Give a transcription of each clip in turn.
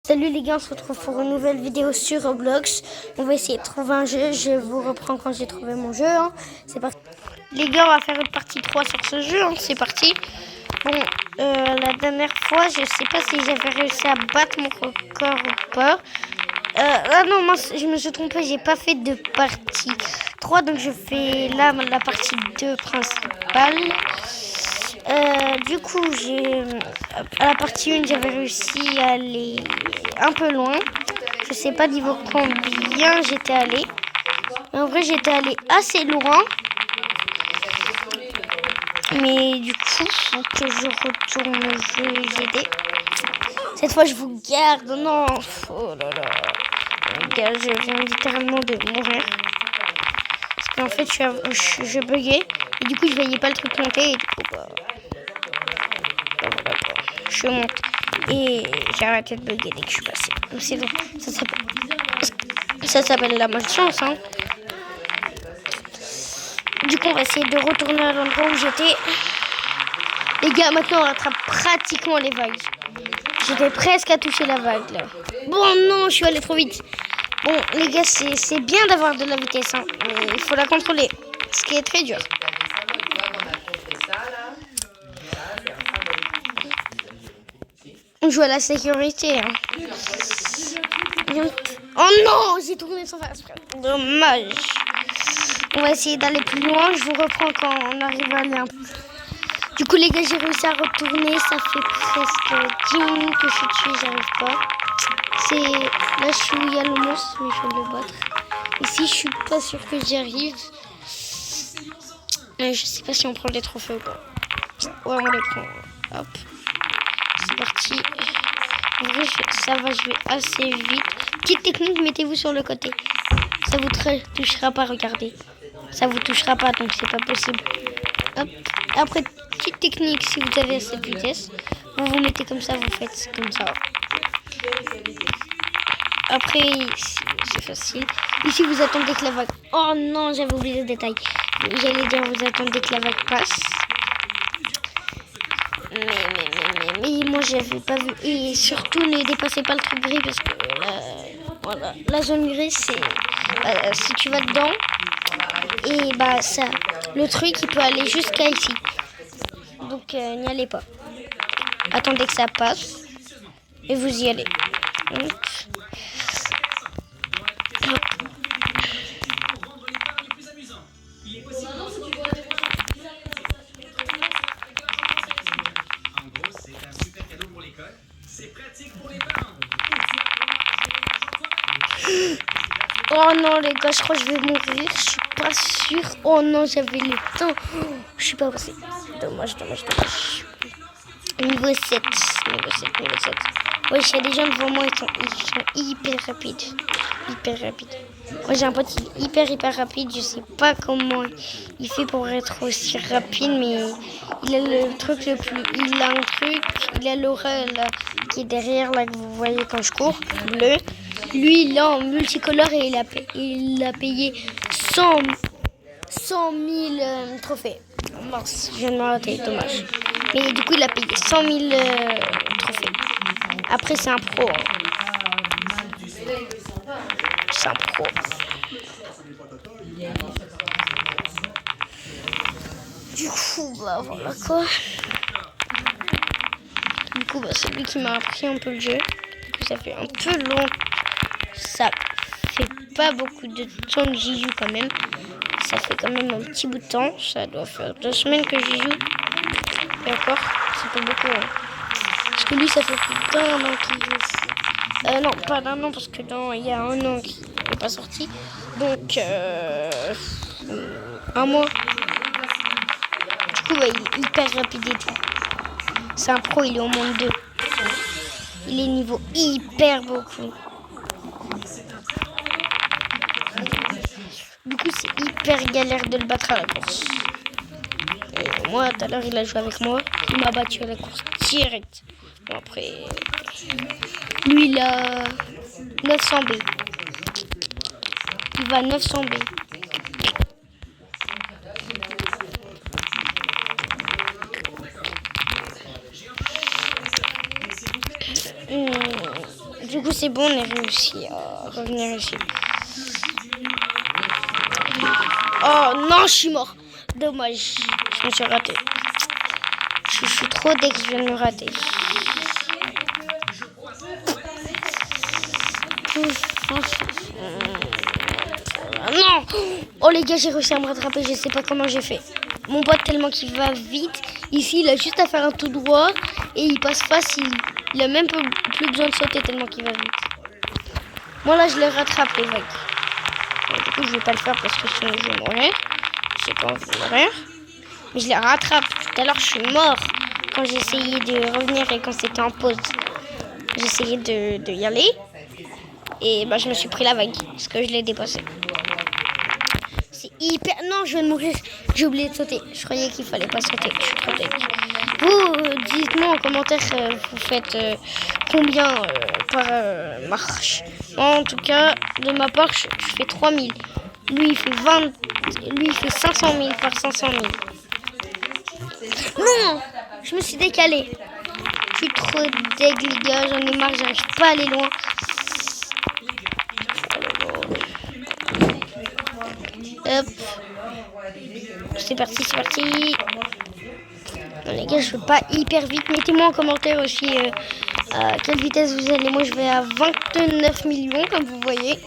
Salut les gars, on se retrouve pour une nouvelle vidéo sur Roblox. On va essayer de trouver un jeu. Je vous reprends quand j'ai trouvé mon jeu. Hein. C'est parti. Les gars, on va faire une partie 3 sur ce jeu. Hein. C'est parti. Bon, la dernière fois, je sais pas si j'avais réussi à battre mon record ou pas. Ah non, moi, je me suis trompée. J'ai pas fait de partie 3. Donc je fais là la partie 2 principale. Du coup, à la partie 1, j'avais réussi à aller un peu loin. Je sais pas niveau combien j'étais allé. Mais en vrai, j'étais allé assez loin. Mais du coup, faut que je retourne au jeu GD. Cette fois, je vous garde. Non, oh là là. Regarde, je viens littéralement de mourir. Parce qu'en fait, je buguais. Et du coup, je voyais pas le truc monter. Et du coup, je monte et j'ai arrêté de bugger dès que je suis passé. Donc c'est bon, ça s'appelle la malchance. Hein. Du coup, on va essayer de retourner à l'endroit où j'étais. Les gars, maintenant on rattrape pratiquement les vagues. J'étais presque à toucher la vague là. Bon non, je suis allé trop vite. Bon les gars, c'est bien d'avoir de la vitesse, hein, mais il faut la contrôler, ce qui est très dur. On joue à la sécurité. Hein. Oh non, j'ai tourné sans faire exprès. Dommage. On va essayer d'aller plus loin. Je vous reprends quand on arrive à aller un peu. Du coup, les gars, j'ai réussi à retourner. Ça fait presque 10 minutes que je suis dessus. J'arrive pas. Là, je suis où il y a le monstre, mais je vais le battre. Ici, je suis pas sûre que j'y arrive. Je sais pas si on prend les trophées ou pas. Ouais, on les prend. Hop. C'est parti. En vrai, ça va, je vais assez vite. Petite technique, mettez-vous sur le côté. Ça vous touchera pas, regardez. Ça vous touchera pas, donc c'est pas possible. Hop. Après, petite technique, si vous avez assez de vitesse, vous vous mettez comme ça, vous faites comme ça. Après, c'est facile. Ici, vous attendez que la vague... Oh non, j'avais oublié le détail. J'allais dire, vous attendez que la vague passe. Mais moi j'avais pas vu. Et surtout ne dépassez pas le truc gris parce que voilà, la zone grise c'est si tu vas dedans et ça le truc il peut aller jusqu'à ici. Donc n'y allez pas. Attendez que ça passe et vous y allez. Hop. Oh non les gars, je crois que je vais mourir, je suis pas sûre. Oh non, j'avais le temps. Je suis pas passée. Dommage. Niveau 7. Ouais, il y a des gens devant moi, ils sont hyper rapides. Moi j'ai un pote qui est hyper rapide, je sais pas comment il fait pour être aussi rapide, mais il a le truc il a l'aura là qui est derrière là que vous voyez quand je cours, bleu. Lui il est en multicolore et il a payé 100 000 trophées. Mince, je viens de m'arrêter, dommage. Mais du coup il a payé 100 000 trophées. Après c'est un pro. C'est un pro. Du coup, voilà quoi. Du coup, c'est lui qui m'a appris un peu le jeu. Du coup, ça fait un peu long. Ça fait pas beaucoup de temps que j'y joue quand même. Ça fait quand même un petit bout de temps. Ça doit faire 2 semaines que j'y joue. Et encore, c'est pas beaucoup. Hein. Parce que lui, ça fait plus d'un an qu'il joue. Non, pas d'un an, parce que il y a un an qu'il n'est pas sorti. Donc, un mois. Du coup, il est hyper rapide et tout. C'est un pro, il est au monde 2. Il est niveau hyper beaucoup. Du coup, c'est hyper galère de le battre à la course. Et moi, tout à l'heure, il a joué avec moi. Il m'a battu à la course direct. Bon, après, lui, il a 900 B. Il va à 900 B. Du coup, c'est bon, on est réussi à revenir ici. Oh non, je suis mort. Dommage, je me suis raté. Je suis trop dès que je viens de me rater. Non. Oh les gars, j'ai réussi à me rattraper, je sais pas comment j'ai fait. Mon pote tellement qu'il va vite. Ici, il a juste à faire un tout droit et il passe facile. Il a même plus besoin de sauter tellement qu'il va vite. Moi là, je les rattrape les vagues. Du coup, je vais pas le faire parce que sinon je vais mourir. J'ai pas envie de mourir. Mais je les rattrape. Tout à l'heure, je suis mort quand j'ai essayé de revenir et quand c'était en pause. J'ai essayé de y aller. Et bah, je me suis pris la vague parce que je l'ai dépassé. C'est hyper... Non, je vais mourir. J'ai oublié de sauter. Je croyais qu'il fallait pas sauter. Je suis trop bête. Vous, dites-moi en commentaire, vous faites combien par marche. Moi, en tout cas, de ma part, je fais 3000. Lui, il fait 500 000 par 500 000. Non, je me suis décalé. Je suis trop deg, les gars. J'en ai marre, j'arrive pas à aller loin. Hop. C'est parti, c'est parti. Non, les gars, je fais pas hyper vite. Mettez-moi en commentaire aussi à quelle vitesse vous allez. Moi, je vais à 29 millions, comme vous voyez.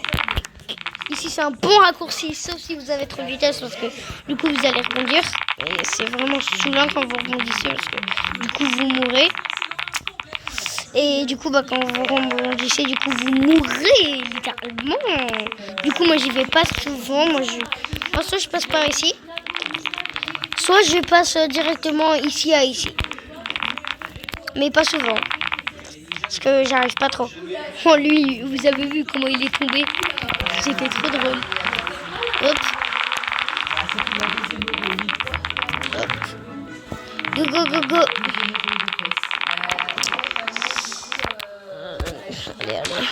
Ici, c'est un bon raccourci, sauf si vous avez trop de vitesse, parce que du coup, vous allez rebondir. Et c'est vraiment saoulant quand vous rebondissez, parce que du coup, vous mourrez. Et du coup, bah, quand vous rebondissez, du coup, vous mourrez, littéralement. Du coup, moi, j'y vais pas souvent. Soit je passe par ici, soit je passe directement ici à ici. Mais pas souvent. Parce que j'arrive pas trop. Oh, lui, vous avez vu comment il est tombé. C'était trop drôle. Hop. Hop. Go, go, go, go. Allez, allez.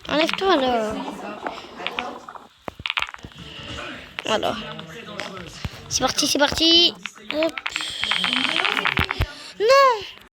Enlève-toi alors. Voilà. C'est parti, c'est parti. Hop.